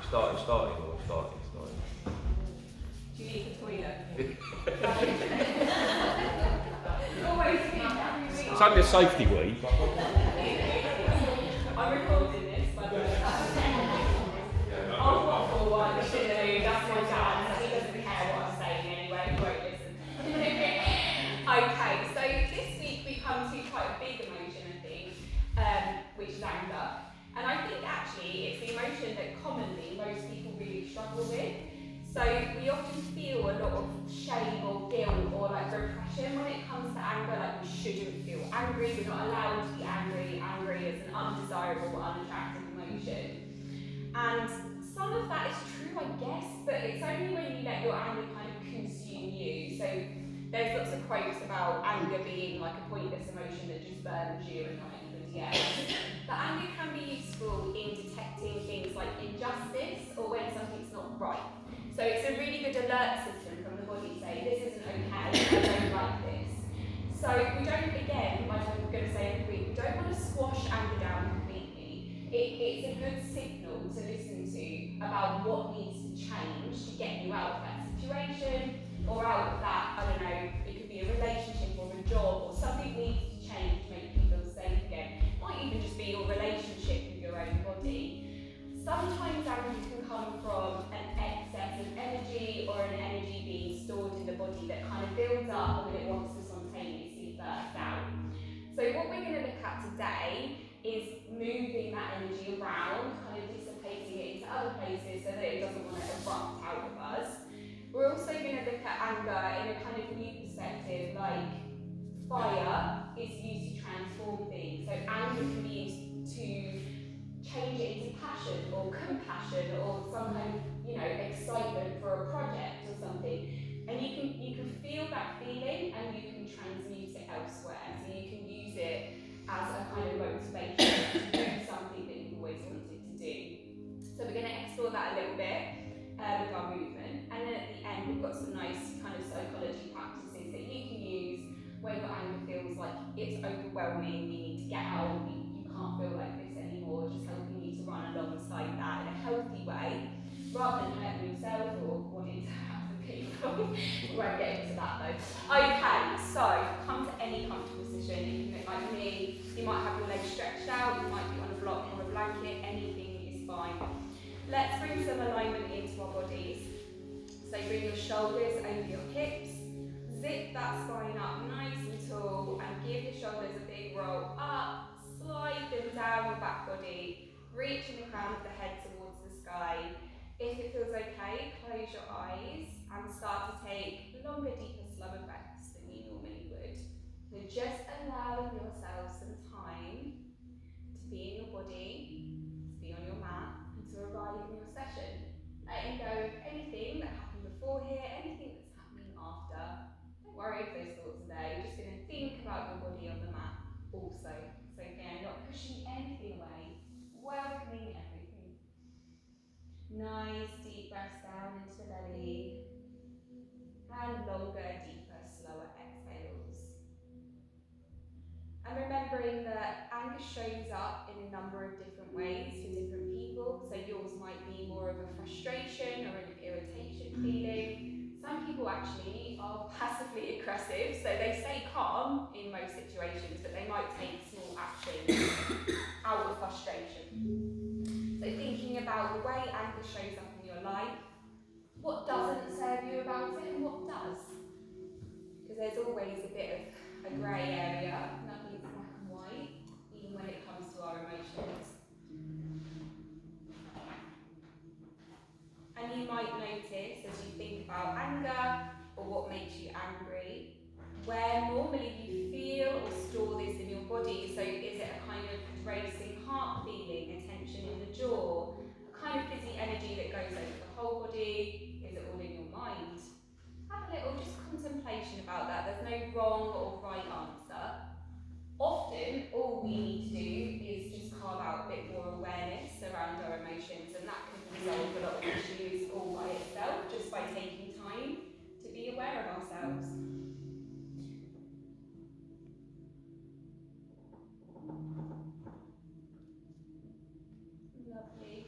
Starting. Do you need the toilet? Always me, every week. It's only a safety week. I'm recording this, by the way. I'll waffle while I'm silly. That's my dad. He doesn't care what I'm saying anyway. He won't listen. Okay, so this week we come to quite a big emotion, I think, which is anger. And I think actually it's the emotion that commonly most people really struggle with. So we often feel a lot of shame or guilt or like repression when it comes to anger, like we shouldn't feel angry, we're not allowed to be angry. Angry is an undesirable, unattractive emotion. And some of that is true, I guess, but it's only when you let your anger kind of consume you. So there's lots of quotes about anger being like a pointless emotion that just burns you and not anybody else. But anger can be useful in detecting things like injustice or when something's not right. So it's a really good alert system from the body saying this isn't okay, I don't like this. So we don't, again, like I'm going to say every week, we don't want to squash anger down completely. It's a good signal to listen to about what needs to change to get you out of that situation or out of that, I don't know, it could be a relationship or a job or something needs to change to make you feel safe again. It might even just be your relationship with your own body. Sometimes anger can come from an excess of energy or an energy being stored in the body that kind of builds up and then it wants to spontaneously burst out. So what we're going to look at today is moving that energy around, kind of dissipating it into other places so that it doesn't want to erupt out of us. We're also going to look at anger in a kind of new perspective, like fire is used to transform things. So anger can be used to change it into passion or compassion or some kind of, excitement for a project or something. And you can feel that feeling and you can transmute it elsewhere. So you can use it as a kind of motivation to do something that you've always wanted to do. So we're going to explore that a little bit with our movement. And then at the end we've got some nice kind of psychology practices that you can use when your anger feels like it's overwhelming, you need to get out, you can't feel like this anymore, just helping you to run alongside that in a healthy way, rather than hurting yourself or wanting to hurt the people. We won't get into that though. Okay, so come to any comfortable position. You can look like me, you might have your legs stretched out, you might be on a block or a blanket, anything is fine. Let's bring some alignment into our bodies. So bring your shoulders over your hips, zip that spine up nice and tall and give your shoulders a big roll up, slide them down your back body, reaching the crown of the head towards the sky. If it feels okay, close your eyes and start to take longer, deeper, slower breaths than you normally would. So just allowing yourself some time to be in your body, to be on your mat, and to arrive in your session. Letting go of anything that happened before here, anything that's happening after. Don't worry if those thoughts are there. You're just going to think about your body on the mat also. So again, not pushing anything away, welcoming everything. Nice deep breaths down into the belly. And longer, deeper, slower exhales. And remembering that anger shows up in a number of different ways for different people. So yours might be more of a frustration or an irritation feeling. Some people actually are passively aggressive, so they stay calm in most situations, but they might take small actions out of frustration. So thinking about the way anger shows up in your life, what doesn't serve you about it and what does. Because there's always a bit of a grey area, nothing's black and white, even when it comes to our emotions. And you might notice as you think about anger or what makes you angry, where normally you feel or store this in your body. So is it a kind of racing heart feeling, a tension in the jaw, a kind of fizzy energy that goes over the whole body? Is it all in your mind? Have a little just contemplation about that. There's no wrong or right answer. Often, all we need to do is just carve out a bit more awareness around our emotions, and that can resolve a lot of issues all by itself, just by taking time to be aware of ourselves. Lovely.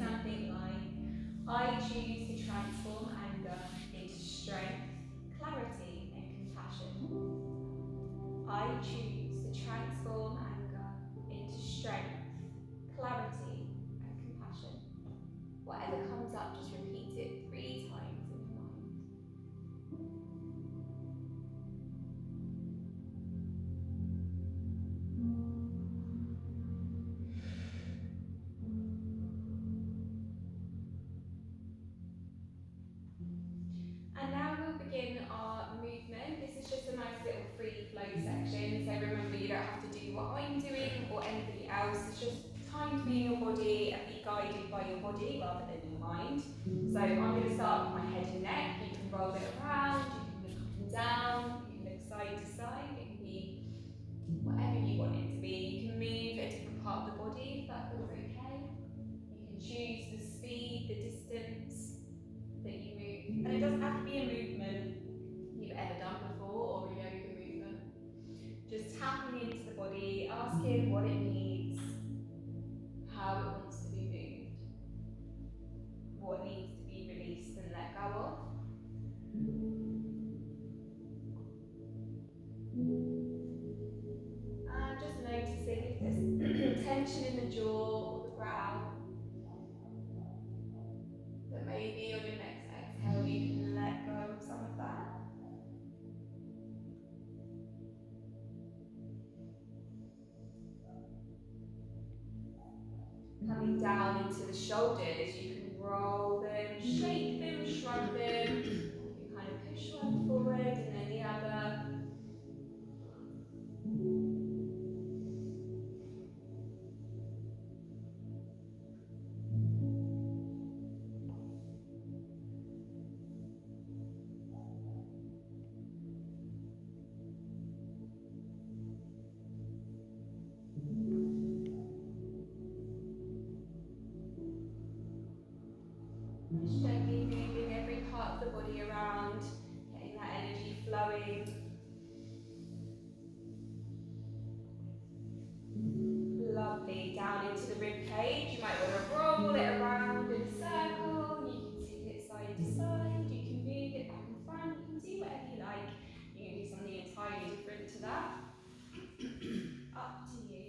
something like, I choose to transform anger into strength, clarity, and compassion. I choose to transform anger into strength, clarity, and compassion. Whatever comes up, just repeat it 3 times in your mind. And now we'll begin our movement. This is just a nice little free flow section. So remember, you don't have to do what I'm doing or anybody else. It's just time to be in your body and be guided by your body rather than your mind. So I'm going to start with my head and neck. You can roll it around, you can look up and down, you can look side to side. It can be whatever you want it to be. You can move a different part of the body if that feels okay. You can choose the speed, the distance that you move. And it doesn't have to be a movement you've ever done before or a yoga movement. Just tapping into the body, asking what it needs, how it wants to be moved, what needs to be released and let go of. And just noticing if there's tension in the jaw or the brow, that maybe on your next exhale you can let go of some of that. Coming down into the shoulders, you can roll them, shake them, shrug them. You can kind of push one forward and then the other. Just gently moving every part of the body around, getting that energy flowing. Lovely. Down into the rib cage. You might want to roll it around in a circle. You can tip it side to side. You can move it back and front. You can do whatever you like. You can do something entirely different to that. Up to you.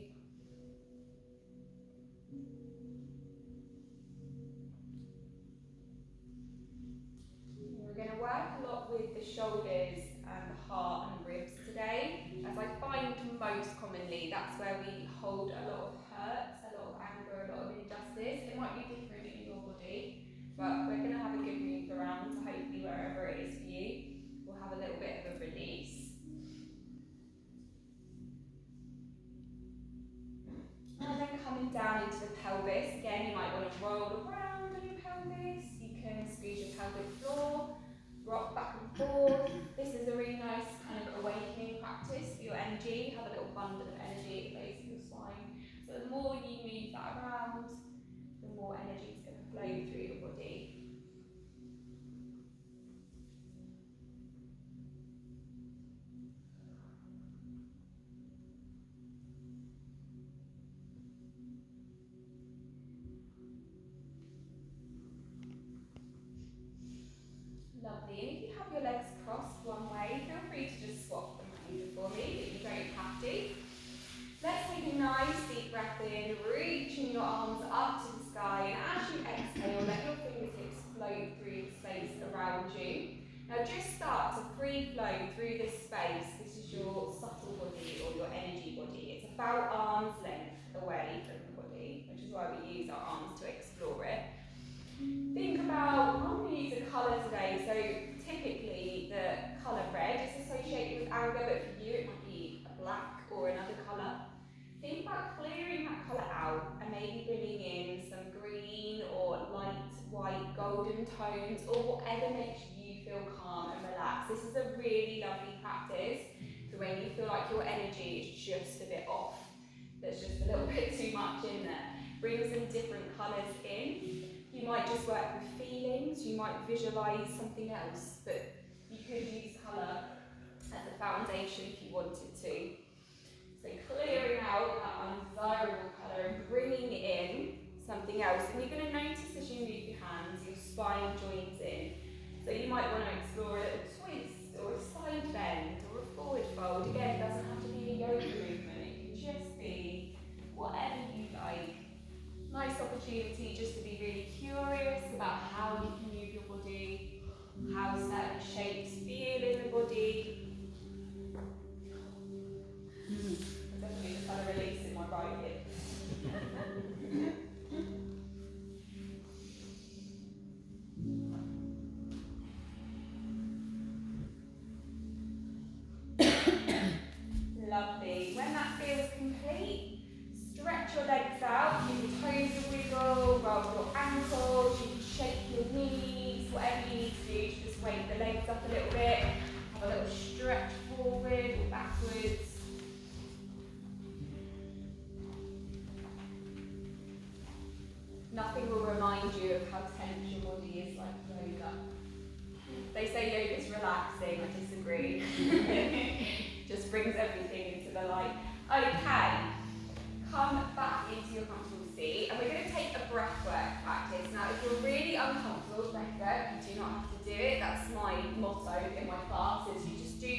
We're going to work a lot with the shoulders and the heart and ribs today. As I find most commonly, that's where we hold a lot of hurt, a lot of anger, a lot of injustice. It might be different in your body, but we're going to have a good move around, so hopefully wherever it is for you, we'll have a little bit of a release. And then coming down into the pelvis, again you might want to roll around on your pelvis. You can squeeze your pelvic floor, rock back and forth. This is a really nice kind of awakening practice for your energy. You have a little bundle of energy at the base of your spine. So the more you move that around, the more energy is going to flow through your body. Lovely. And if you have your legs crossed one way, feel free to just swap them over for me, but you don't have to. Let's take a nice deep breath in, reaching your arms up to the sky, and as you exhale, let your fingertips float through the space around you. Now just start to free flow through this space. This is your subtle body or your energy body. It's about arm's length away from the body, which is why we use our arms to explore it. Think about, I'm going to use a colour today, so typically the colour red is associated with anger, but for you it might be a black or another colour. Think about clearing that colour out and maybe bringing in some green or light white golden tones or whatever makes you feel calm and relaxed. This is a really lovely practice for when you feel like your energy is just a bit off. There's just a little bit too much in there. Bring some different colours in. You might just work with feelings, you might visualise something else, but you could use colour as a foundation if you wanted to. So clearing out that undesirable colour and bringing in something else. And you're going to notice ankles, you can shake your knees, whatever you need to do to just wake the legs up a little bit. Have a little stretch forward or backwards. Nothing will remind you of how tense your body is like yoga. They say yoga is relaxing, I disagree. Just brings everything into the light. Okay, come back into your comfortable seat, and we're going to take a breathwork practice. Now, if you're really uncomfortable with breathwork, you do not have to do it. That's my motto in my class, is you just do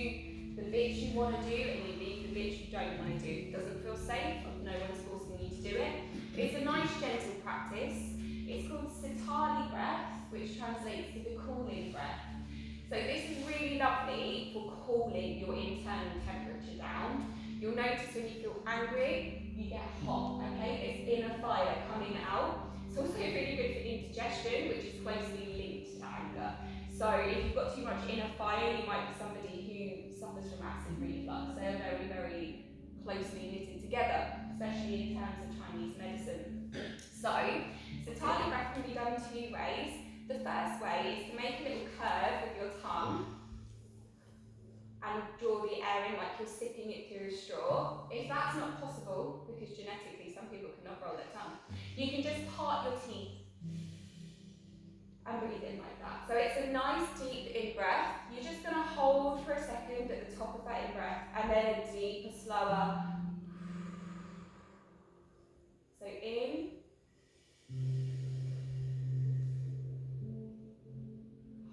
the bits you want to do, and you leave the bits you don't want to do. It doesn't feel safe, no one's forcing you to do it. It's a nice, gentle practice. It's called Sitali breath, which translates to the cooling breath. So this is really lovely for cooling your internal temperature down. You'll notice when you feel angry, you get hot, okay? It's inner fire coming out. It's also really good for indigestion, which is closely linked to anger. So if you've got too much inner fire, you might be somebody who suffers from acid reflux. They're very, very closely knitted together, especially in terms of Chinese medicine. So Sitali breath can be done two ways. The first way is to make a little curve with your tongue and draw the air in like you're sipping it through a straw. If that's not possible, because genetically some people cannot roll their tongue, you can just part your teeth and breathe in like that. So it's a nice deep in breath. You're just going to hold for a second at the top of that in breath, and then a deeper, slower. So in,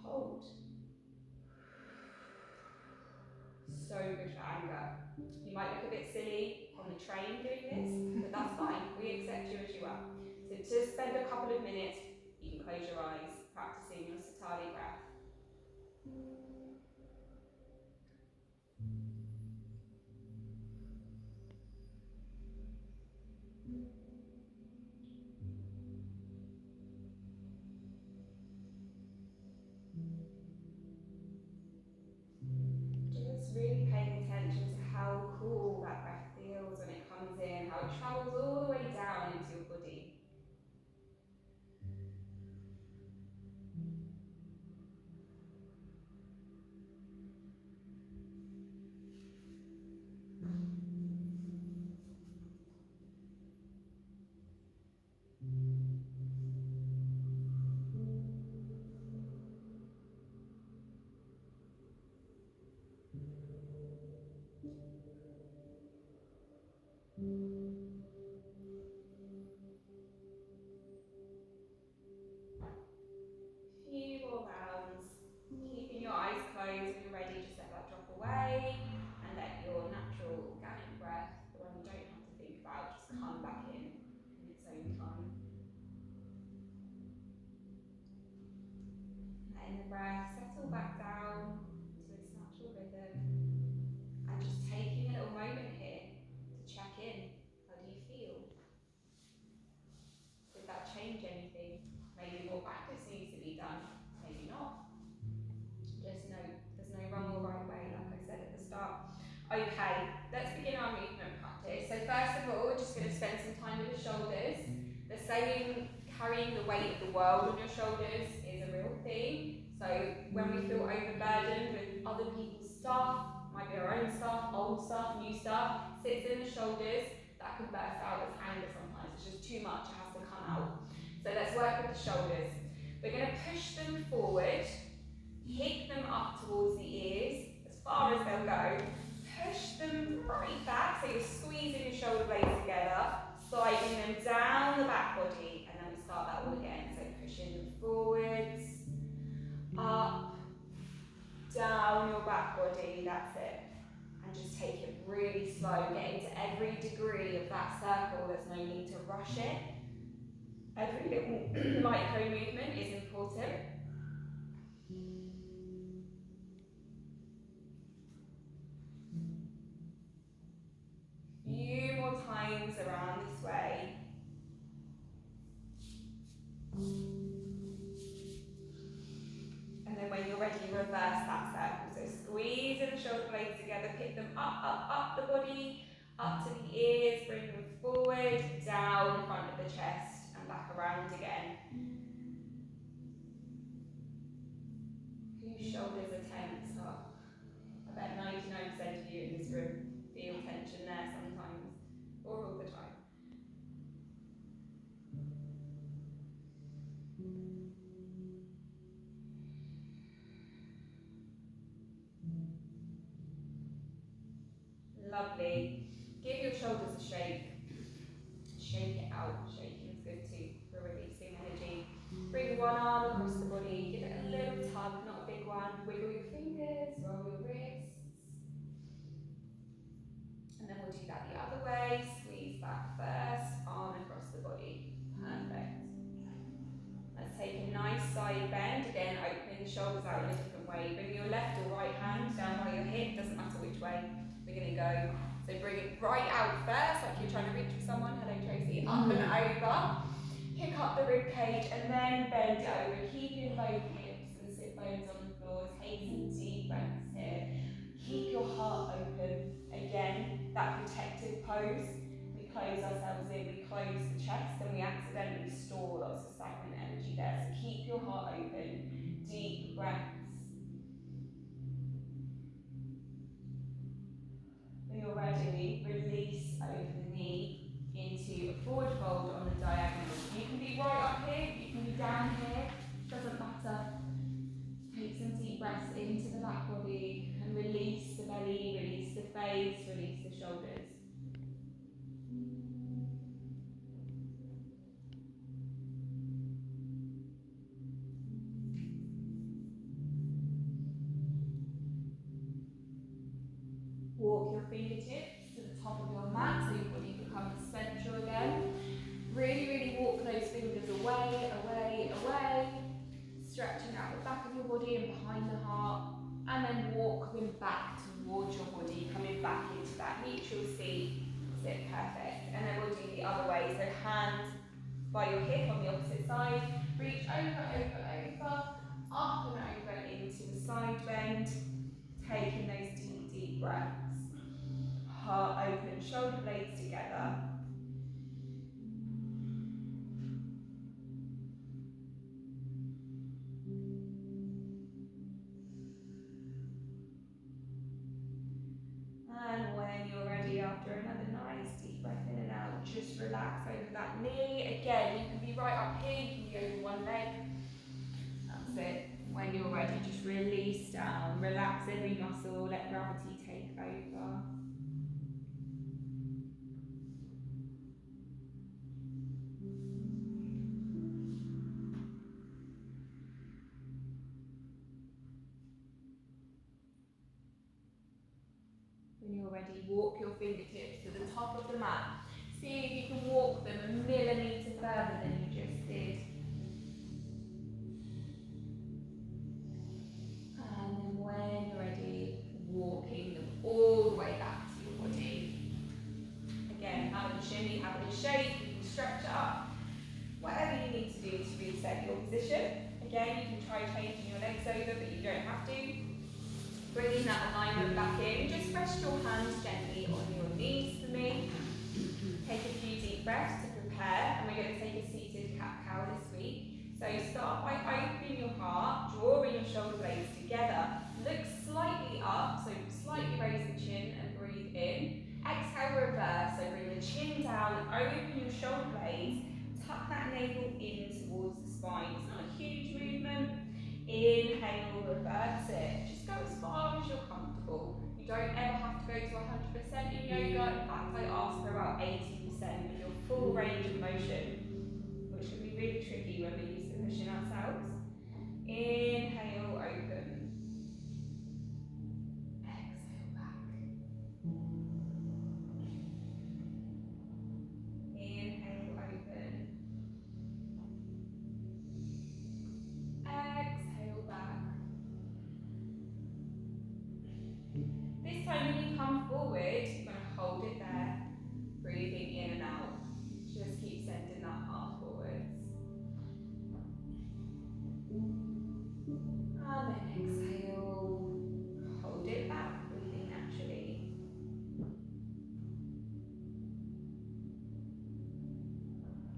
hold. So good for anger. You might look a bit silly on the train doing this, but that's fine. We accept you as you are. So to spend a couple of minutes, you can close your eyes, practicing your Sitali breath. Just really paying attention to how cool that breath feels when it comes in, how it travels all the way down into your body. Few more rounds. Keeping your eyes closed. When you're ready, just let that drop away and let your natural organic breath, the one you don't have to think about, just come back in its own time. Letting the breath settle back down to its natural rhythm, and just taking a little moment here to check in. How do you feel? Did that change anything? Maybe more practice needs to be done, maybe not. Just know there's no wrong or right way, like I said at the start. Okay, let's begin our movement practice. So first of all, we're just going to spend some time with the shoulders. The saying, carrying the weight of the world on your shoulders, is a real thing. So when we feel overburdened with other people's stuff, might be our own stuff, old stuff, new stuff, sits in the shoulders, that can burst out as anger sometimes. It's just too much, it has to come out. So let's work with the shoulders. We're going to push them forward, kick them up towards the ears, as far as they'll go. Push them right back, so you're squeezing your shoulder blades together, sliding them down the back body, and then we start that all again. So pushing them forwards, up, down your back body, that's it. And just take it really slow, get into every degree of that circle, there's no need to rush it. Every little micro movement is important. Few more times around this way. And then when you're ready, reverse that circle. So squeeze the shoulder blades together, pick them up the body, up to the ears, bring them forward, down in front of the chest, and back around again. tension there sometimes, or all the time. Lovely. Give your shoulders a shake. Shake it out. Shaking is good too for releasing energy. Bring one arm across the body. Give it a little tug, not a big one. Wiggle your fingers, roll your wrists. And then we'll do that the other way. Squeeze back first, arm across the body. Perfect. Let's take a nice side bend. Again, opening the shoulders out in a different way. Bring your left or right hand down by your hip. Doesn't matter which way we're going to go. So bring it right out first, like you're trying to reach for someone. Hello, Tracy. Up and over. Pick up the rib cage and then bend it over. Keeping both hips and sit bones on the floor. Take some deep breaths here. Keep your heart open. Again, that protective pose. We close ourselves in, we close the chest, and we accidentally store lots of stagnant energy there. So keep your heart open. Deep breaths. When you're ready, release over the knee into a forward fold on the diagonal. You can be right up here, you can be down here, doesn't matter. Take some deep breaths into the back body and release the belly, release the face, release the shoulders. Walk your fingertips to the top of your mat so your body becomes central again. Really, really walk those fingers away, away, away. Stretching out the back of your body and behind the heart. And then walk them back towards your body, coming back into that neutral seat. Sit perfect. And then we'll do the other way. So hand by your hip on the opposite side. Reach over, over, over. Up and over into the side bend. Taking those deep, deep breaths. Heart open, shoulder blades together. And when you're ready, after another nice deep breath in and out, just relax over that knee. Again, you can be right up here, you can be over one leg. That's it. When you're ready, just release down. Relax every muscle, let gravity take over. When you're ready, walk your fingertips to the top of the mat. See if you can walk them a millimetre further than you just did. And then when you're ready, walking them all the way back to your body. Again, having a shimmy, having a shake, you can stretch up. Whatever you need to do to reset your position. Again, you can try changing your legs over, but you don't have to. Bringing that alignment back in, just rest your hands gently on your knees for me. Take a few deep breaths to prepare, and we're going to take a seated cat-cow this week. So start by opening your heart, drawing your shoulder blades together. Look slightly up, so slightly raise the chin and breathe in. Exhale, reverse, so bring the chin down, open your shoulder blades, tuck that navel in towards the spine. It's not a huge movement. Inhale, reverse it. Just go as far as you're comfortable. You don't ever have to go to 100% in yoga. In fact, I ask for about 80% of your full range of motion, which can be really tricky when we're used to pushing ourselves. Inhale, open. Exhale, back. Inhale, open. Exhale, back. This time when you come forward, you're going to hold it there, breathing in and out. Just keep sending that heart forwards. And then exhale, hold it back, breathing naturally.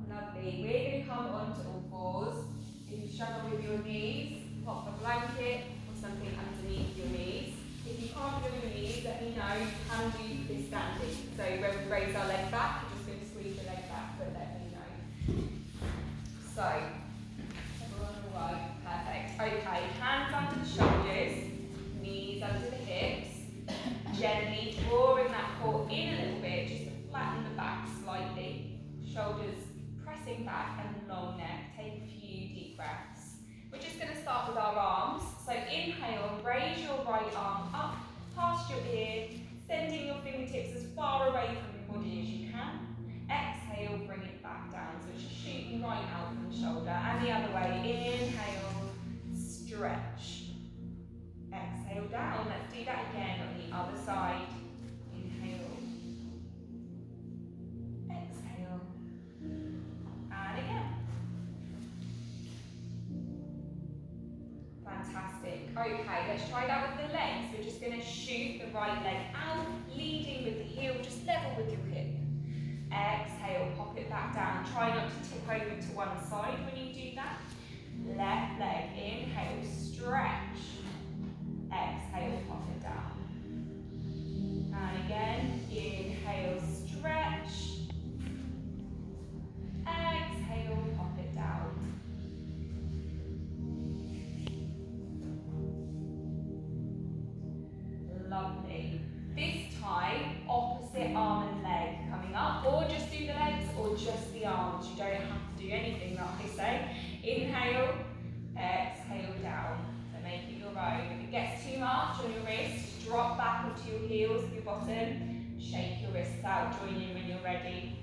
Lovely. We're going to come onto all fours. If you struggle with your knees, pop a blanket or something underneath your knees. If you can't do your knees, let me know. You can do this standing. Okay, hands under the shoulders, knees under the hips. Gently drawing that core in a little bit, just to flatten the back slightly. Shoulders pressing back and long neck. Take a few deep breaths. We're just going to start with our arms. So inhale, raise your right arm up past your ear, sending your fingertips as far away from your body as you can. Exhale, bring it back down. So it's just shooting right out from the shoulder. And the other way. Inhale, stretch. Exhale down. Let's do that again on the other side. Inhale. Exhale. And again. Fantastic. Okay, let's try that with the legs. We're just going to shoot the right leg out, leading with the heel, just level with your hip. Exhale, pop it back down. Try not to tip over to one side when you do that. Left leg, inhale, stretch. Exhale, pop it down. And again, inhale, stretch. Exhale, pop it down. Lovely. This time, opposite arm and leg coming up, or just do the legs or just the arms. You don't have to do anything that I say. Inhale, exhale down. So make it your own. If it gets too much on your wrist, drop back onto your heels with your bottom. Shake your wrists out, join in when you're ready.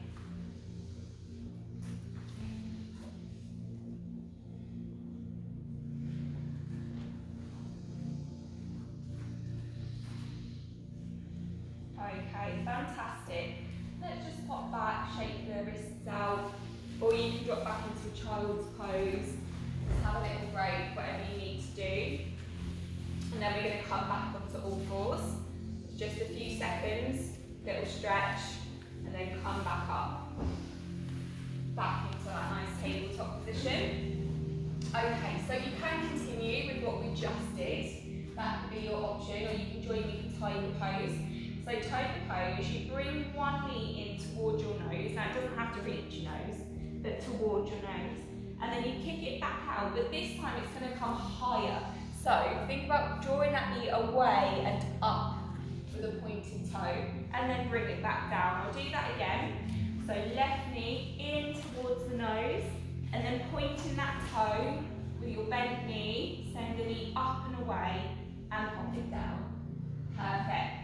Okay, fantastic. Let's just pop back, shake the wrists out, or you can drop back into a child's pose. Just have a little break, whatever you need to do. And then we're going to come back onto all fours. Just a few seconds, little stretch, and then come back up. Back into that nice tabletop position. Okay, so you can continue with what we just did. That could be your option, or you can join me for tiger pose. So tiger pose, you bring one knee in towards your nose. Now it doesn't have to reach your nose, but towards your nose. And then you kick it back out, but this time it's going to come higher. So think about drawing that knee away and up with a pointed toe, and then bring it back down. I'll do that again. So left knee in towards the nose, and then pointing that toe with your bent knee, send the knee up and away, and pop it down. Perfect.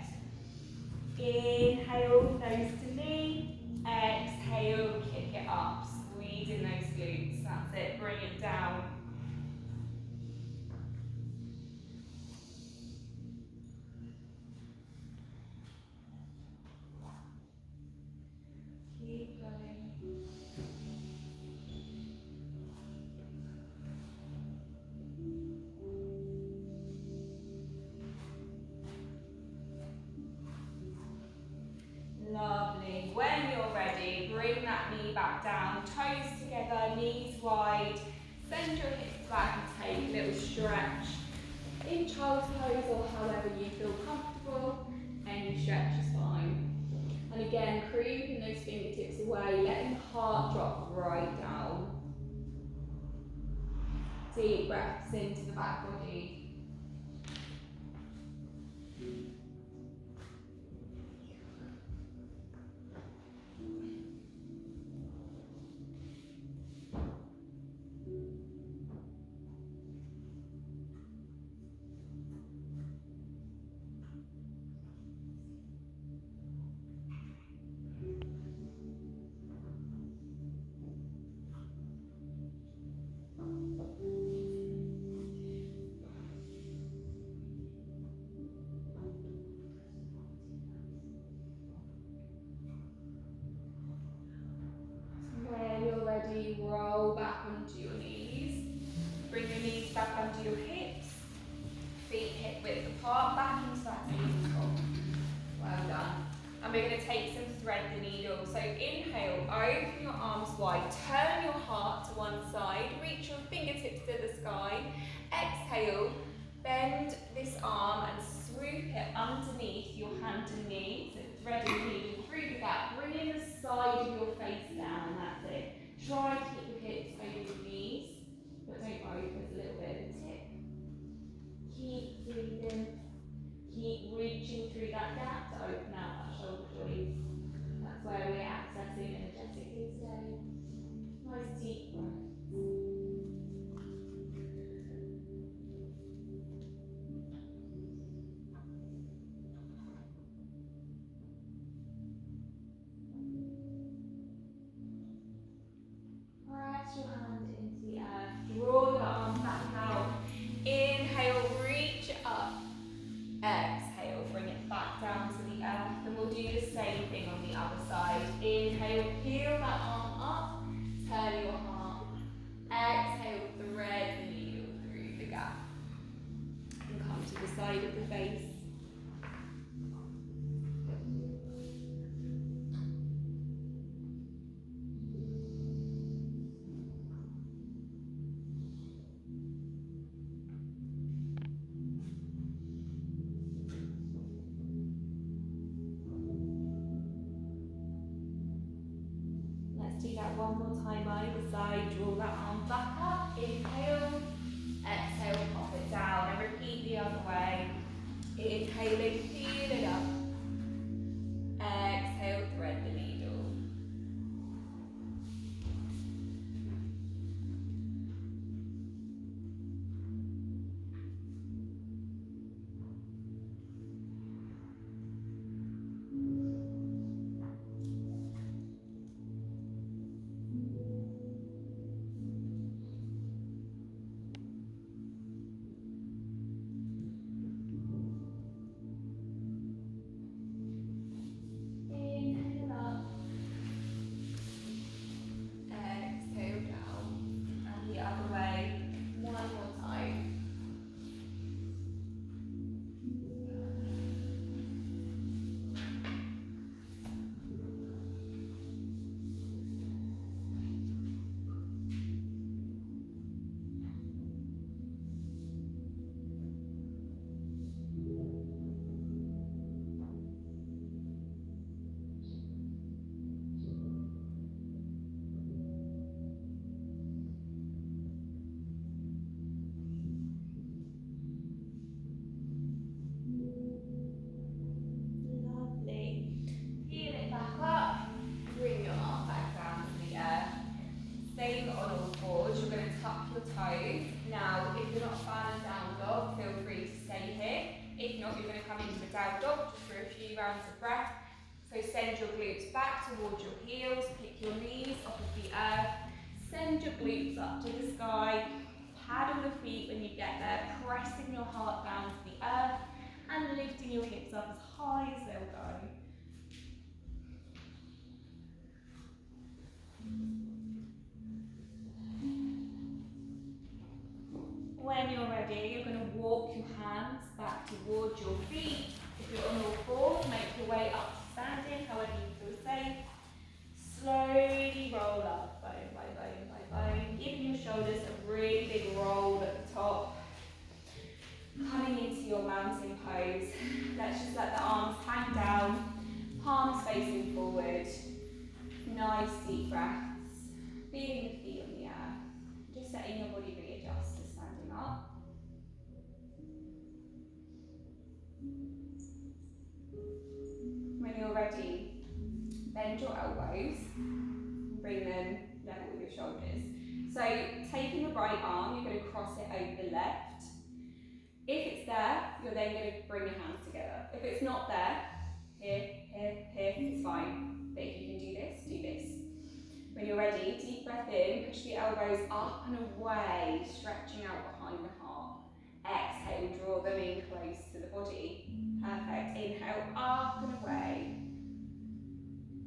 Inhale, nose to knee. Exhale, kick it up. Squeeze in those glutes. That's it. Bring it down. Keep going. Lovely. When you're ready, bring that knee back down, toes together, knees wide. Send your hips back and take a little stretch. In child's pose or however you feel comfortable, any stretch is fine. And again, creeping those fingertips away, letting the heart drop right down. Deep breaths into the back body. Ready, roll back onto your knees. Bring your knees back onto your hips. Feet hip width apart, back into that tabletop. Well done. And we're going to take some thread the needle. So inhale, open your arms wide. Turn your heart to one side. Reach your fingertips to the sky. Exhale, bend this arm and swoop it underneath your hand and knee. So thread the needle through the gap. Bring in the side of your face down. That's it. Try to keep your hips over your knees, but don't worry if there's a little bit of a tip. pose. Now, if you're not a fan of down dog, feel free to stay here. If not, you're going to come into a down dog just for a few rounds of breath. So send your glutes back towards your heels, pick your knees off of the earth, send your glutes up to the sky, paddle the feet when you get there, pressing your heart down to the earth and lifting your hips up as high as they'll go. When you're ready, you're going to walk your hands back towards your feet. If you're on all fours, make your way up to standing, however you feel safe. Slowly roll up, bone by bone by bone, giving your shoulders a really big roll at the top. Coming into your mountain pose. Let's just let the arms hang down, palms facing forward. Nice deep breaths. Feeling the feet on the earth. Just letting your body readjust to standing up. When you're ready, bend your elbows, bring them level with your shoulders. So taking the right arm, you're going to cross it over the left. If it's there, you're then going to bring your hands together. If it's not there, here, it's fine. But if you can do this, do this. When you're ready, deep breath in, push the elbows up and away, stretching out behind the heart. Exhale, draw them in close to the body. Perfect. Inhale, up and away.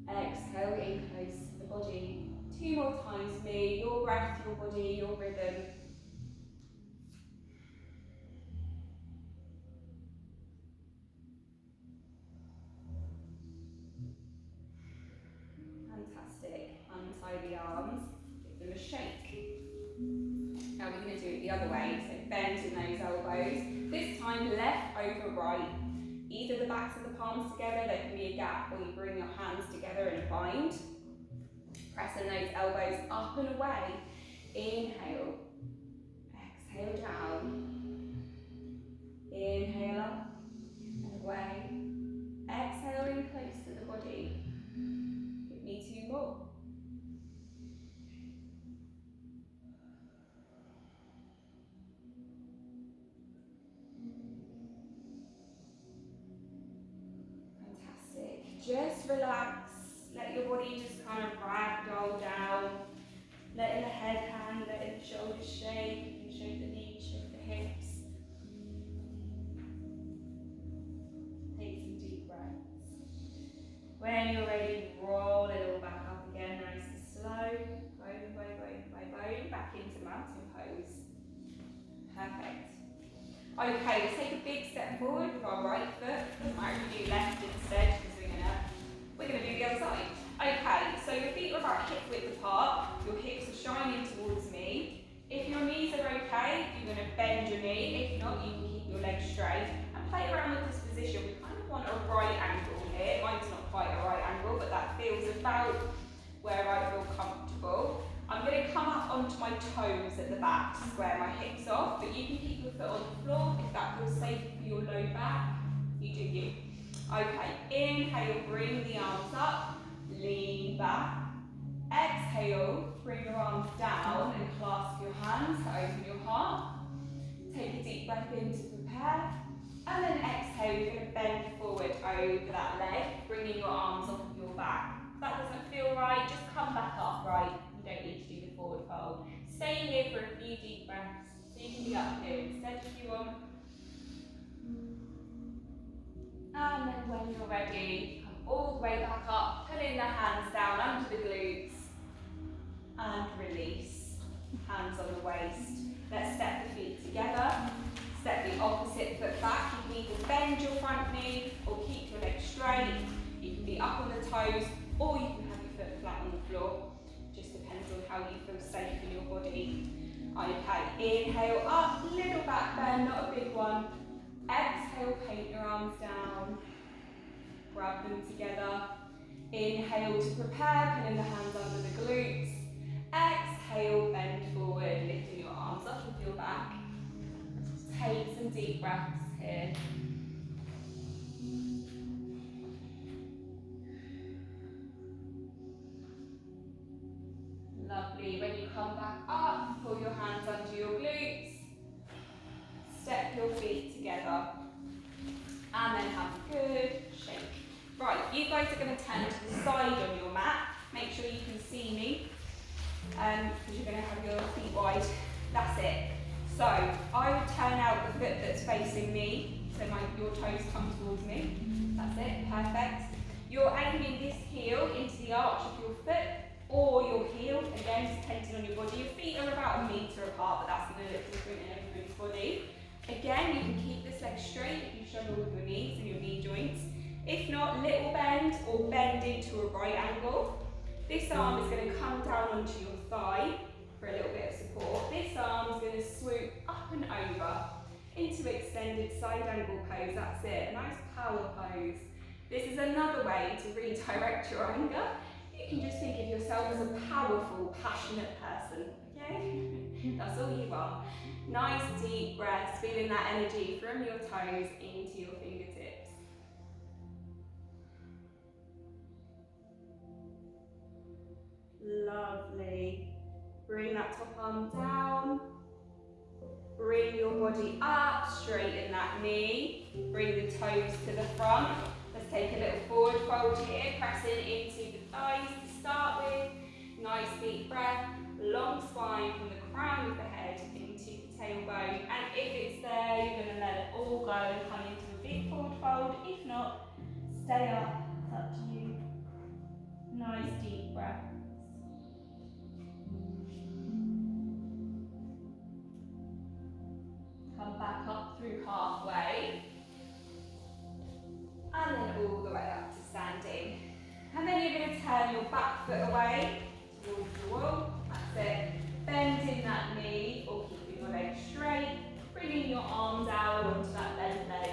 Exhale, in close to the body. 2 more times for me. Your breath, your body, your rhythm. Fantastic. Untie the arms, give them a shake. Now we're going to do it the other way, so bending those elbows. This time left over right. Either the backs of the palms together, there can be a gap, or you bring your hands together in a bind. Pressing those elbows up and away. Inhale. Exhale down. Inhale up and away. Exhaling close to the body. Give me 2 more. Fantastic. Just relax. Let your body just kind of ragdoll down. Letting the head hang, letting the shoulders shake. You can shake the knees, shake the hips. Take some deep breaths. When you're ready, roll it all back up again, nice and slow. Bone by bone by bone, back into mountain pose. Perfect. Okay, let's take a big step forward with our right foot. Doesn't matter if you do left instead, because we're gonna do the other side. Okay, so your feet are about hip width apart, your hips are shining towards me. If your knees are okay, you're gonna bend your knee. If not, you can keep your legs straight and play around with this position. We kind of want a right angle here. Mine's not quite a right angle, but that feels about where I feel comfortable. I'm going to come up onto my toes at the back to square my hips off, but you can keep your foot on the floor if that feels safe for your low back. You do you. Okay, inhale, bring the arms up, lean back. Exhale, bring your arms down and clasp your hands to open your heart. Take a deep breath in to prepare. And then exhale, you're going to bend forward over that leg, bringing your arms off of your back. If that doesn't feel right, just come back upright. You don't need to do the forward fold. Stay here for a few deep breaths, so you can be up here instead if you want. And then when you're ready, come all the way back up, pulling the hands down under the glutes. And release. Hands on the waist. Let's step the feet together. Step the opposite foot back. You can either bend your front knee or keep your legs straight. You can be up on the toes or you can have your foot flat on the floor. Just depends on how you feel safe in your body. Okay, inhale up, little back bend, not a big one. Exhale, paint your arms down. Grab them together. Inhale to prepare, pulling the hands under the glutes. Exhale, bend forward, lifting your arms up with your back. Take some deep breaths here. Lovely. When you come back up, pull your hands under your side on your mat. Make sure you can see me, because you're going to have your feet wide. That's it. So I would turn out the foot that's facing me, so your toes come towards me. That's it, perfect. You're aiming this heel into the arch of your foot, or your heel, again, depending on your body. Your feet are about 1 metre apart, but that's going to look different in everybody's body. Again, you can keep this leg straight if you struggle with your knees and your knee joints. If not, little bend or bend into a right angle. This arm is going to come down onto your thigh for a little bit of support. This arm is going to swoop up and over into extended side angle pose. That's it, a nice power pose. This is another way to redirect your anger. You can just think of yourself as a powerful, passionate person, okay? That's all you are. Nice deep breaths, feeling that energy from your toes into your fingertips. Lovely. Bring that top arm down. Bring your body up, straighten that knee. Bring the toes to the front. Let's take a little forward fold here, pressing into the thighs to start with. Nice deep breath, long spine from the crown of the head into the tailbone. And if it's there, you're going to let it all go and come into a big forward fold. If not, stay up, it's up to you. Nice deep breath. Come back up through halfway. And then all the way up to standing. And then you're going to turn your back foot away towards the wall. That's it. Bending that knee or keeping your leg straight. Bringing your arm down onto that bent leg.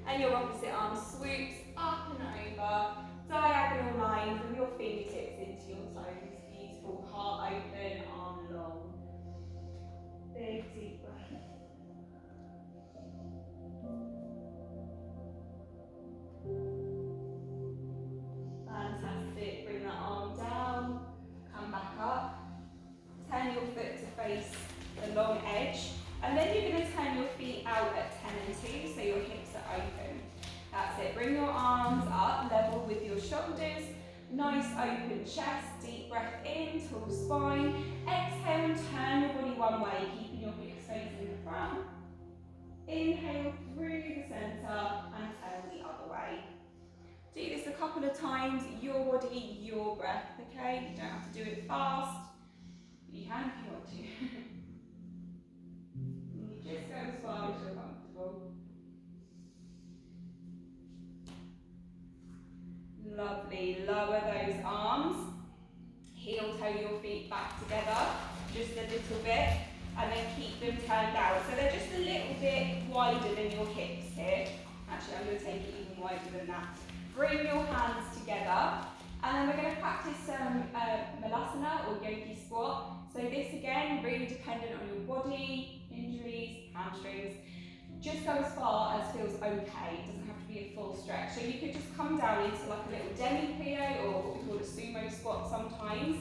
And your opposite arm swoops up and over. Diagonal line from your fingertips into your toes. Beautiful. Heart open, arm long. Big deep breath. Fantastic. Bring that arm down. Come back up. Turn your foot to face the long edge. And then you're going to turn your feet out at 10 and 2, so your hips are open. That's it. Bring your arms up, level with your shoulders. Nice open chest. Deep breath in, tall spine. Exhale and turn your body one way, keeping your hips facing the front. Inhale through the centre and turn the other way. Do this a couple of times, your body, your breath, okay? You don't have to do it fast. You can if you want to. You just go as far as you're comfortable. Lovely. Lower those arms. Heel toe your feet back together, just a little bit, and then keep them turned out. So they're just a little bit wider than your hips here. Actually, I'm going to take it even wider than that. Bring your hands together, and then we're going to practice some malasana or yogi squat. So this again, really dependent on your body, injuries, hamstrings. Just go as far as feels okay. It doesn't have to be a full stretch. So you could just come down into like a little demi-plie or what we call a sumo squat sometimes.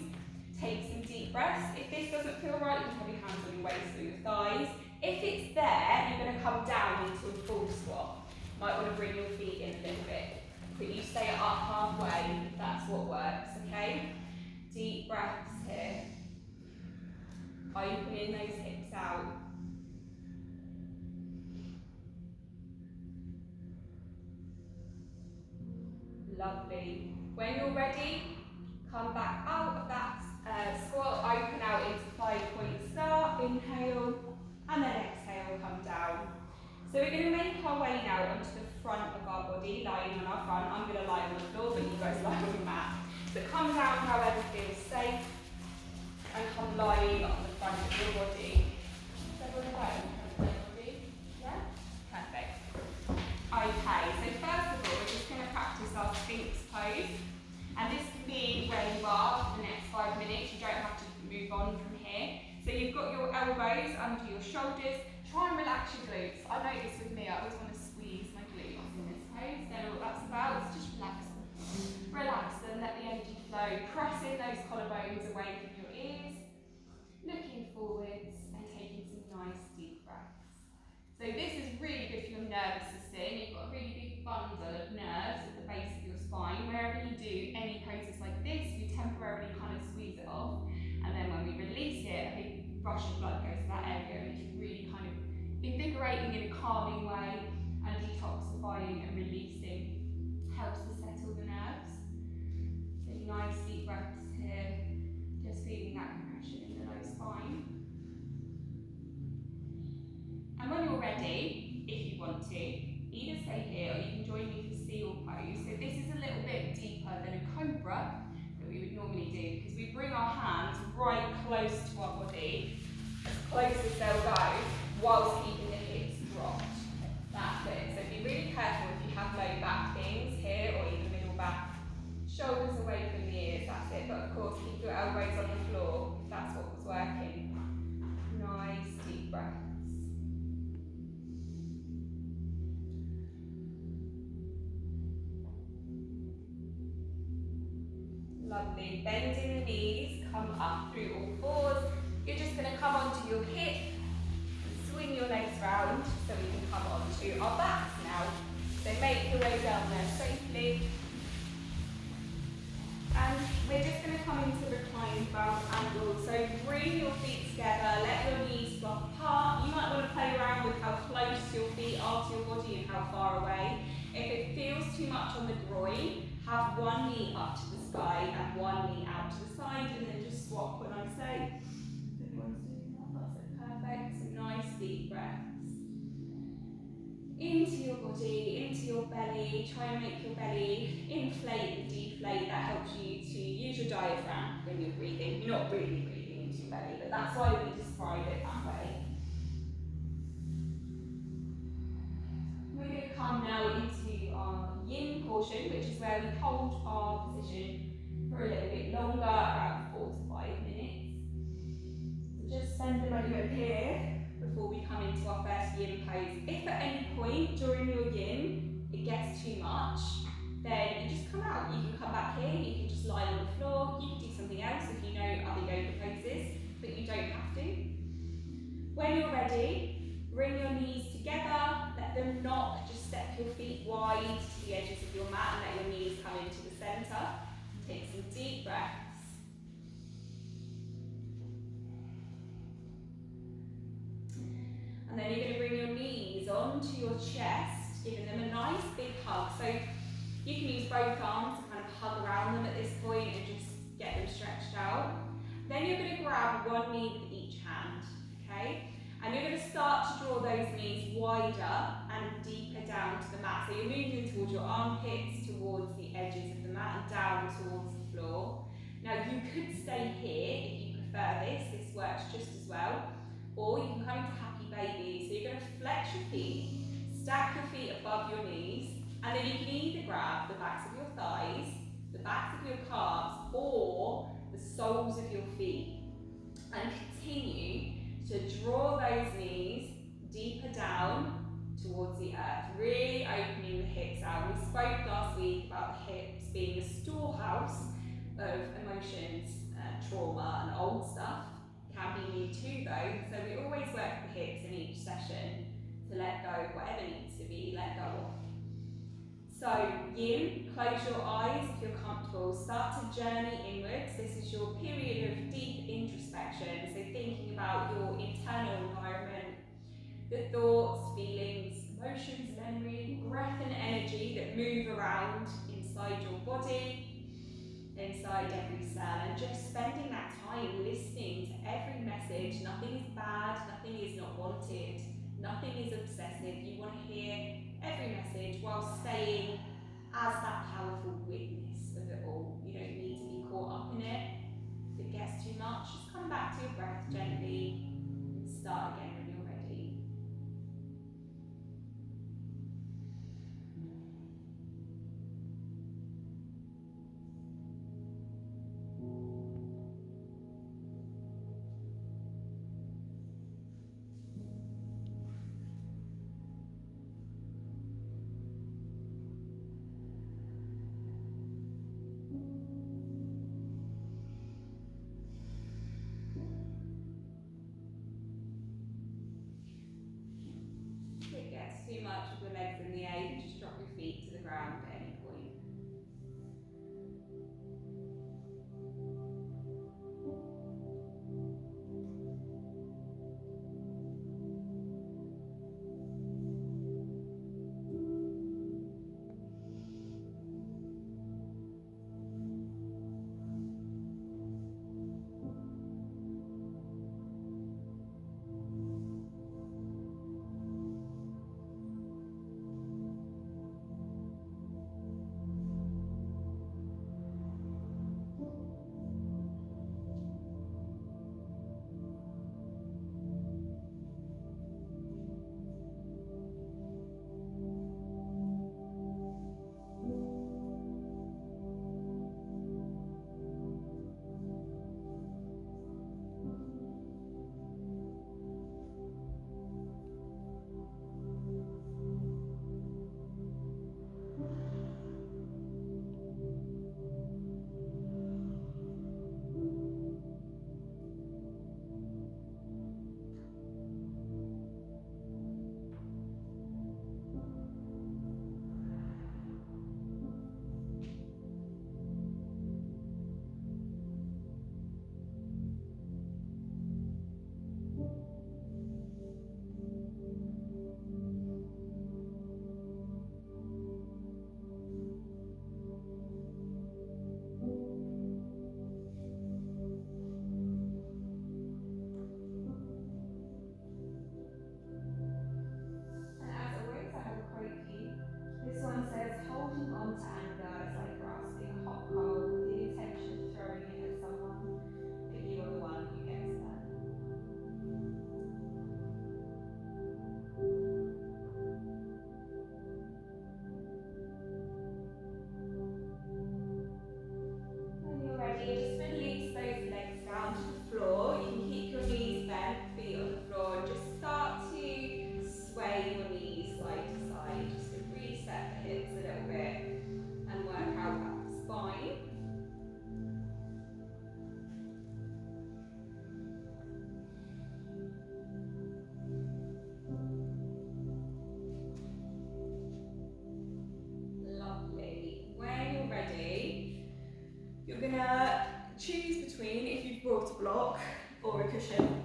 Take some deep breaths. If this doesn't feel right, you can have your hands on your waist or your thighs. If it's there, you're going to come down into a full squat. Might want to bring your feet in a little bit. But you stay up halfway, that's what works, okay? Deep breaths here. Opening those hips out. Lovely. When you're ready, come back out of that squat, open out into 5-point start, inhale, and then exhale, come down. So we're going to make our way now onto the front of our body, lying on our front. I'm going to lie on the floor, but you guys lie on the mat. So come down however feels safe, and come lying on the front of your body. Is everyone right on the front of your body? Yeah? Perfect. Okay, so first of all, we're just going to practice our Sphinx pose. And this can be where you are for the next 5 minutes. You don't have to move on from here. So you've got your elbows under your shoulders. Try and relax your glutes. I know this with me, I always want to squeeze my glutes in this pose. Don't know what that's about, it's just relax them. Relax them, let the energy flow. Pressing those collarbones away from your ears. Looking forwards and taking some nice deep breaths. So this is really good for your nervous system. You've got a really big bundle of nerves at the base of your spine. Wherever you do any pose this Russian blood goes to that area, and it's really kind of invigorating in a calming way and detoxifying and releasing. Helps to settle the nerves. So nice deep breaths here, just feeling that compression in the low spine. And when you're ready, if you want to, either stay here or you can join me for seal pose. So this is a little bit deeper than a cobra that we would normally do, because we bring our hands right close to our body, as close as they'll go, whilst keeping the hips dropped. That's it. So be really careful if you have low back things here or even middle back. Shoulders away from the ears, that's it. But of course, keep your elbows on the floor if that's what was working. Nice deep breaths. Lovely. Bending the knees, come up through all fours. You're just going to come onto your hip, swing your legs round so we can come onto our backs now. So make your way down there safely. And we're just going to come into reclined bound angle. So bring your feet together, let your knees swap apart. You might want to play around with how close your feet are to your body and how far away. If it feels too much on the groin, have one knee up to the sky and one knee out to the side, and then just swap when I say. If anyone's doing that, that's it, perfect. Some nice deep breaths. Into your body, into your belly. Try and make your belly inflate and deflate. That helps you to use your diaphragm when you're breathing. You're not really breathing into your belly, but that's why we describe it that way. We're going to come now into our yin portion, which is where we hold our position for a little bit longer, around 4 to 5 minutes. So just spend a moment here before we come into our first yin pose. If at any point during your yin it gets too much, then you just come out. You can come back here, you can just lie on the floor, you can do something else if you know other yoga poses, but you don't have to. When you're ready, bring your knees together, let them knock, just step your feet wide to the edges of your mat and let your knees come into the centre. Take some deep breaths. And then you're going to bring your knees onto your chest, giving them a nice big hug. So you can use both arms to kind of hug around them at this point and just get them stretched out. Then you're going to grab one knee with each hand, okay? And you're going to start to draw those knees wider and deeper down to the mat. So you're moving towards your armpits, towards the edges of the mat and down towards the floor. Now you could stay here if you prefer this. This works just as well. Or you can come into happy baby. So you're going to flex your feet, stack your feet above your knees, and then you can either grab the backs of your thighs, the backs of your calves, or the soles of your feet. And continue to draw those knees deeper down towards the earth, really opening the hips out. We spoke last week about the hips being the storehouse of emotions, trauma and old stuff. Can be new too though, so we always work the hips in each session to let go of whatever needs to be let go of. So yin, close your eyes if you're comfortable, start to journey inwards. This is your period of deep introspection, so thinking about your internal environment, the thoughts, feelings, emotions, memory, breath and energy that move around inside your body, inside every cell, and just spending that time listening to every message. Nothing is bad, nothing is not wanted, nothing is obsessive. You want to hear every message while staying as that powerful witness of it all. You don't need to be caught up in it. If it gets too much, just come back to your breath gently and start again when you're ready. If it gets too much of your legs in the air, you can just drop your feet to the ground at any point. cushion.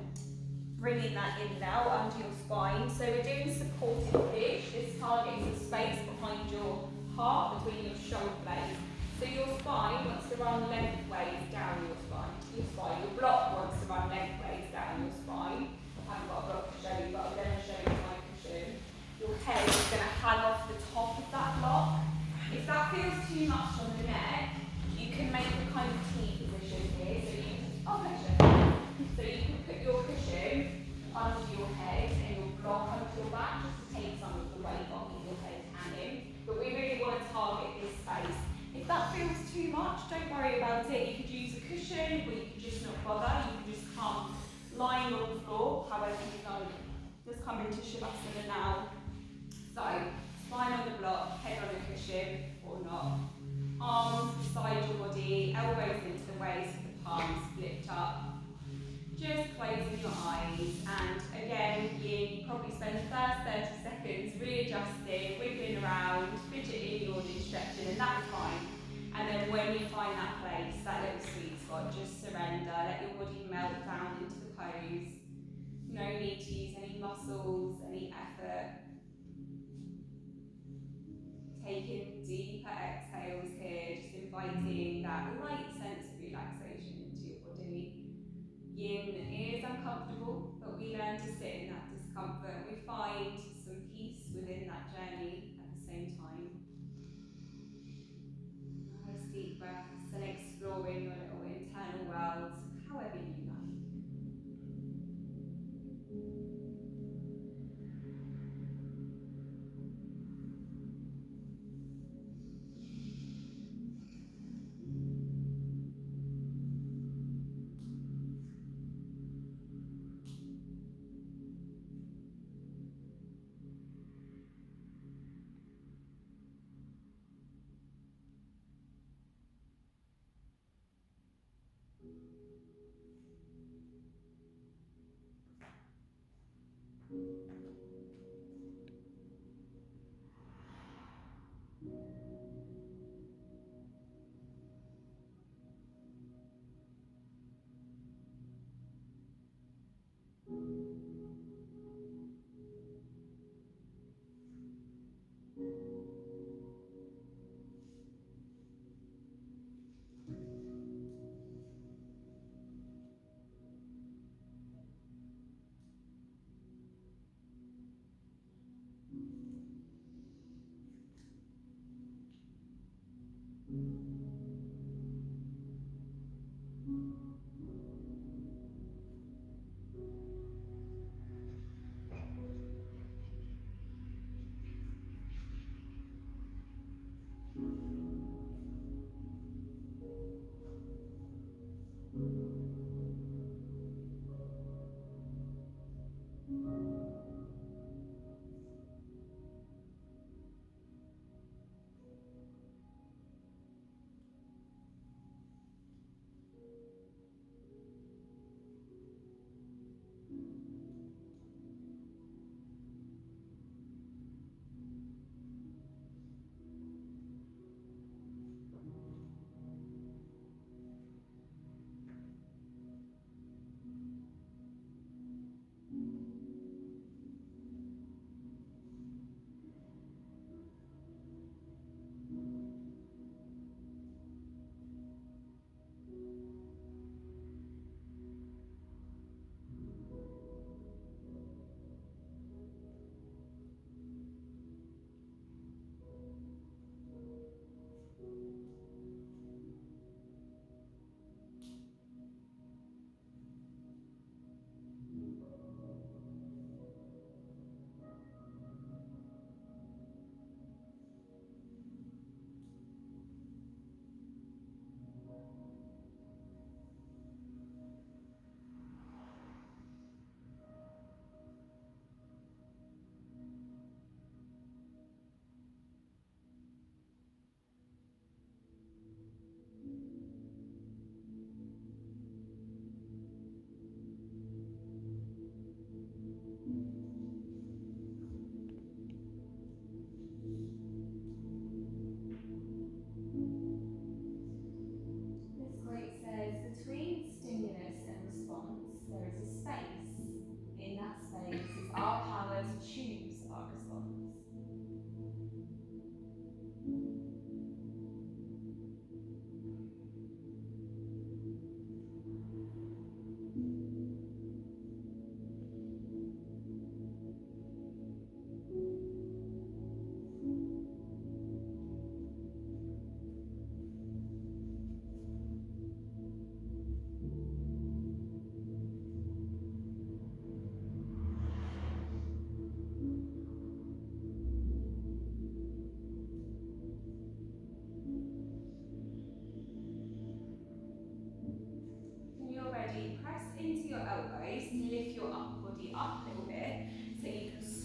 Bringing that in now under your spine. So we're doing supported push. This targets the space behind your heart, between your shoulder blades. So your spine wants to run lengthways down your spine. Your block wants to run lengthways down your spine. I haven't got a block to show you, but I'm going to show you my cushion. Your head is going to hang off the top of that block. If that feels too much on the neck, you can make a kind of T position here. So you can, so you can put your cushion under your head and your block under your back just to take some of the weight off of your head hanging. But we really want to target this space. If that feels too much, don't worry about it. You could use a cushion, or you could just not bother. You could just come lying on the floor, however you go. Just come into Shavasana now. So, spine on the block, head on a cushion, or not. Arms beside your body, elbows into the waist, with the palms flipped up. Just closing your eyes, and again, you probably spend the first 30 seconds readjusting, wiggling around, fidgeting, yawning, stretching, and that's fine. And then when you find that place, that little sweet spot, just surrender, let your body melt down into the pose. No need to use any muscles, any effort. Taking deeper exhales here, just inviting that light sense of relaxation into your body. Yin is uncomfortable, but we learn to sit in that discomfort. We find some peace within that journey at the same time. Nice deep breaths and exploring your little internal world, however you like.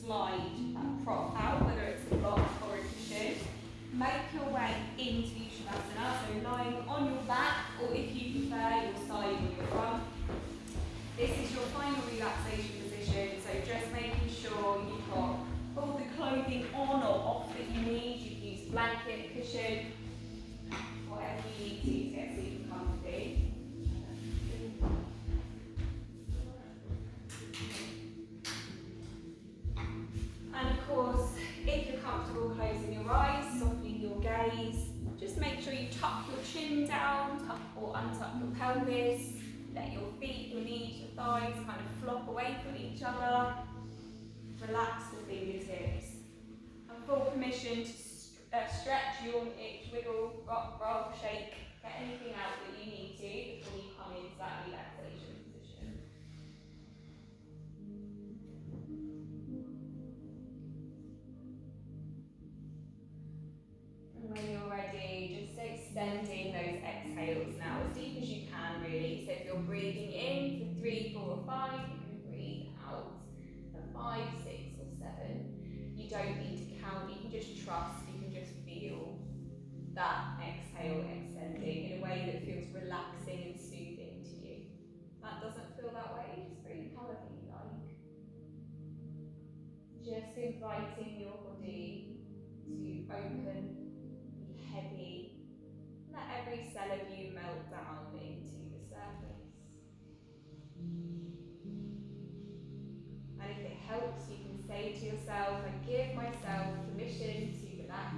slide that prop out, whether it's a block or a cushion. Make your way into Shavasana, so lying on your back, or if you prefer, your side or your front. This is your final relaxation position, so just making sure you've got all the clothing on or off that you need. You can use blanket, cushion, whatever you need to get super comfy. And of course, if you're comfortable closing your eyes, softening your gaze, just make sure you tuck your chin down, tuck or untuck your pelvis, let your feet, your knees, your thighs kind of flop away from each other. Relax the fingertips. And full permission to stretch, yawn, itch, wiggle, rock, roll, shake, get anything out that you need to before you come into that relaxation position. And when you're ready, just extending those exhales now as deep as you can, really. So if you're breathing in for 3, 4, or 5, you can breathe out for 5, 6, or 7. You don't need to count, you can just trust, you can just feel that exhale extending in a way that feels relaxing and soothing to you. That doesn't feel that way, just breathe however you like. Just inviting your body to open, be heavy, let every cell of you melt down into the surface. And if it helps, you can say to yourself, I give myself permission to relax.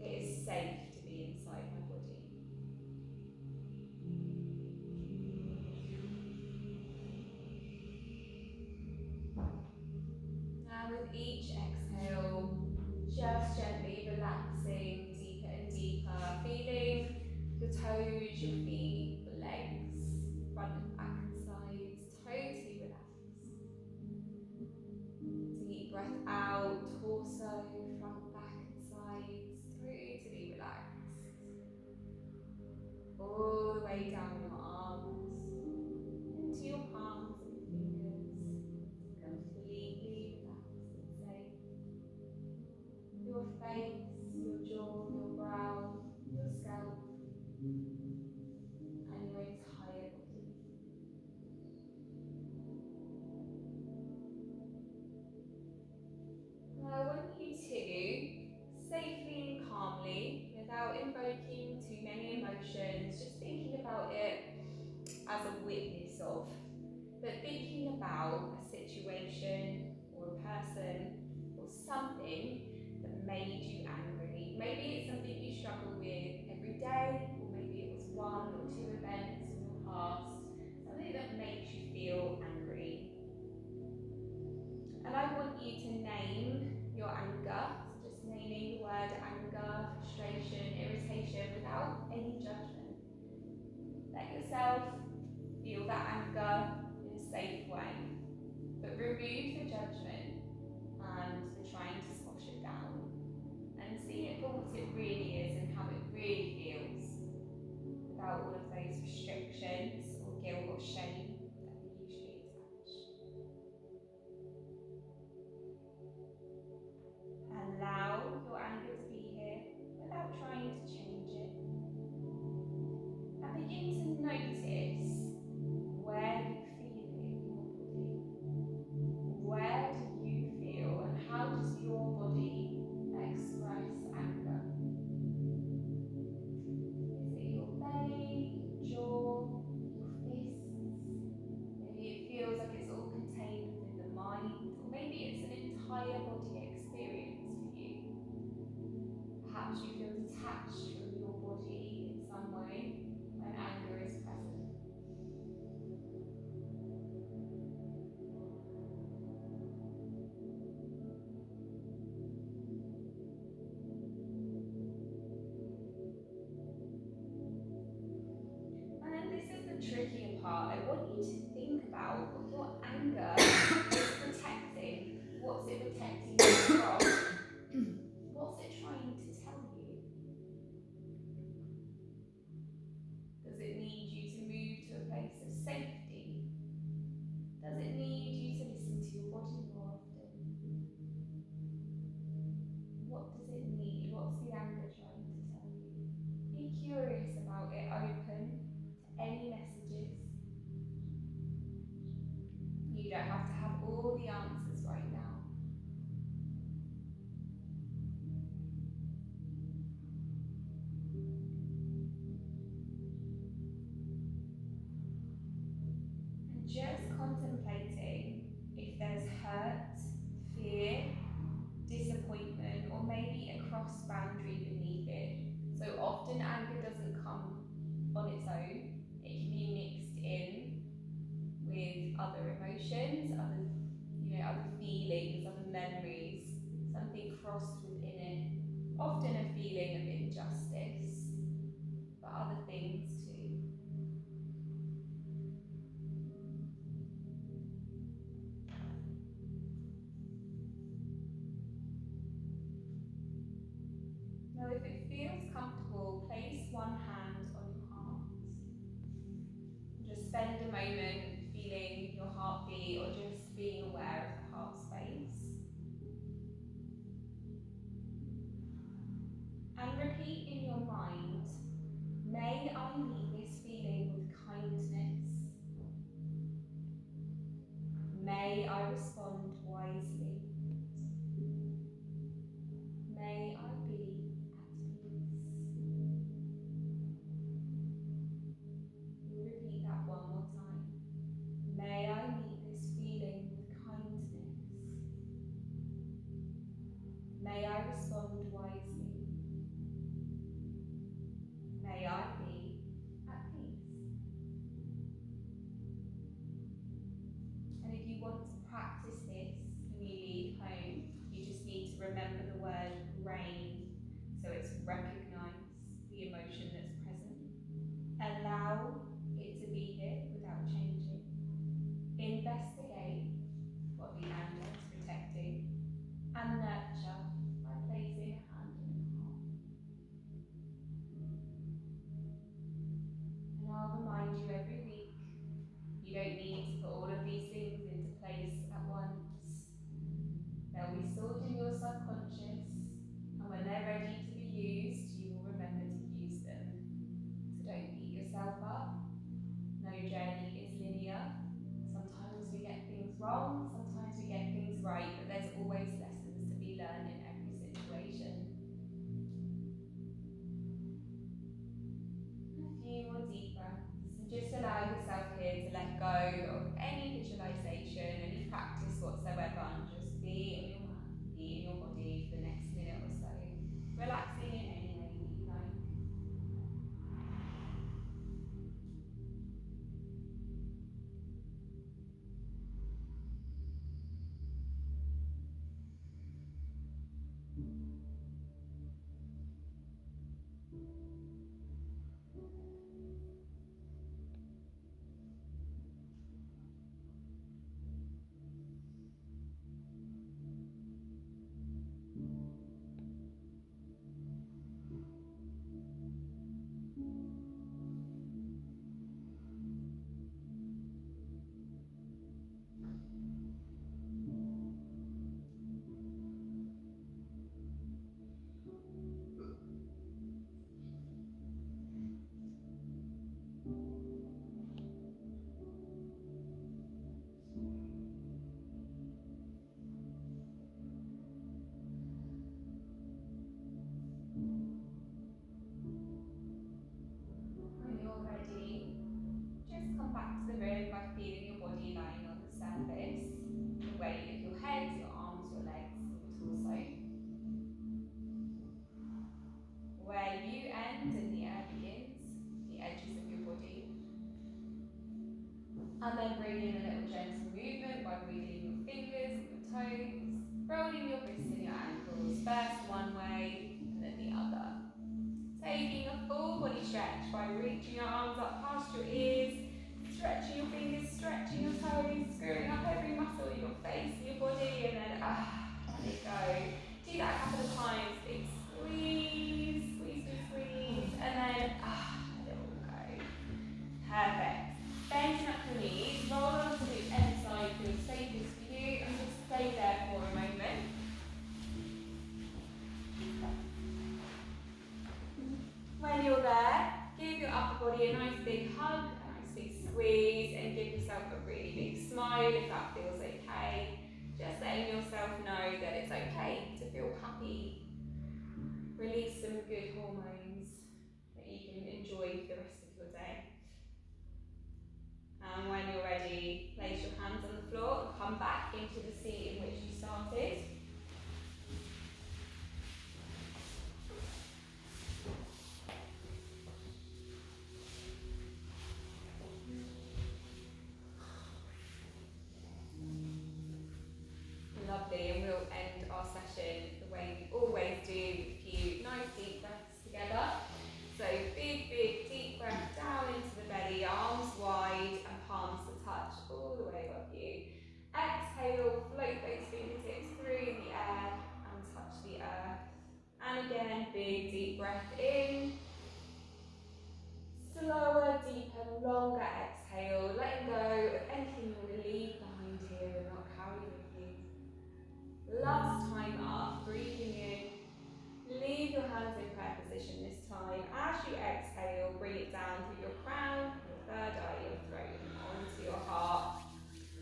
It is safe to be inside my body. Now with each exhale, just gently relaxing deeper and deeper, feeling your toes, your feet, your legs, front and back and sides, totally relaxed. Deep breath out, torso, front, back and sides, totally relaxed. All the way down your arms, into your palms and fingers, completely relaxed and safe. Your face, your jaw, your brow, your scalp, and your entire body. Now I want you to, safely and calmly, without invoking too many emotions, just thinking about it as a witness of, but thinking about a situation or a person or something that made you angry. Maybe it's something you struggle with every day, or maybe it was 1 or 2 events in your past, something that makes you feel angry. And I want you to name your anger, so just naming the word anger, frustration, irritation without any judgment. Let yourself feel that anger in a safe way, but remove the judgment and the trying to squash it down, and see it for what it really is and how it really feels, without all of those restrictions or guilt or shame that we usually attach. Allow your anger to be here without trying to change it, and begin to notice where you feel it in your body. Where do you feel, and how does your body express anger? Is it your belly, your jaw, your fists? Maybe it feels like it's all contained within the mind, or maybe it's an entire body experience for you. Perhaps you feel detached from your body in some way when anger is present. And this is the trickier part. I want you to think about what your anger is protecting. What's it protecting you from? What's it trying to tell you? Does it need you to move to a place of safety? Does it need you to listen to your body more often? lost within it, often a feeling of injustice, but other things too. Now, if it feels comfortable, place one hand on your heart. Just spend a moment feeling your heartbeat or just being aware of the heart space. And repeat in your mind, may I meet this feeling with kindness. May I respond wisely. May I be at peace. We'll repeat that one more time. May I meet this feeling with kindness. May I respond wisely. May I be at peace. And if you want to practice this when you leave home, you just need to remember the word rain. So it's recognize the emotion that's present. Allow it to be here without changing. Investigate what the animal is protecting. And nurture by placing a hand on your heart. And I'll remind you every week, you don't need to put all of these things into place at once. They'll be stored in your subconscious, and when they're ready to be used, you will remember to use them. So don't beat yourself up. No journey is linear. Sometimes we get things wrong, sometimes we get things right, but there's always lessons to be learned in every situation. A few more deep breaths, and just allow yourself here to let go of any visualization, any practice whatsoever, and just be in your mind, be in your body for the next minute or so, relaxing in any way that you like. When you're ready, just come back to the room by feeling your body lying on the surface, the weight of your head, your arms, your legs, your torso. Where you end and the air begins, the edges of your body. And then bring in a little gentle movement by wiggling your fingers and your toes, rolling your wrists and your ankles, first one way and then the other. Taking a full body stretch by reaching your arms up past your ears, stretching your fingers, stretching your toes, screwing up every muscle in your face and your body, and then let it go. Do that a couple of times. Big squeeze, squeeze, squeeze, squeeze, and then let it all go. Perfect. Bend up your knees, roll onto the end side feels safest for you, and just stay there for a moment. When you're there, give your upper body a nice big hug, a nice big squeeze, and give yourself a really big smile if that feels okay. Just letting yourself know that it's okay to feel happy. Release some good hormones that you can enjoy for the rest of your day. And when you're ready, place your hands on the floor and come back into the seat in which you started. lovely, and we'll end our session the way we always do, with a few nice deep breaths together. So big, big, deep breath down into the belly, arms wide and palms to touch all the way above you. Exhale, float those fingertips through the air and touch the earth. And again, big, deep breath in. Slower, deeper, longer exhale, letting go of anything you want to leave behind here and not carry with you. Last time up, breathing in. Leave your hands in prayer position this time. As you exhale, bring it down through your crown, your third eye, your throat, onto your heart.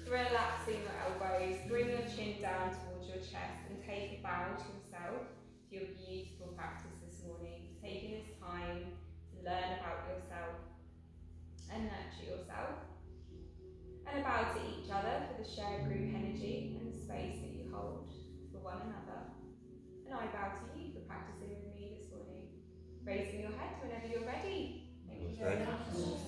Relaxing your elbows, bring your chin down towards your chest and take a bow to yourself for your beautiful practice this morning. Taking this time to learn about yourself and nurture yourself, and bow to each other for the shared group energy and the space that you hold for one another. And I bow to you for practicing with me this morning. Raising your head whenever you're ready. Thank you very much.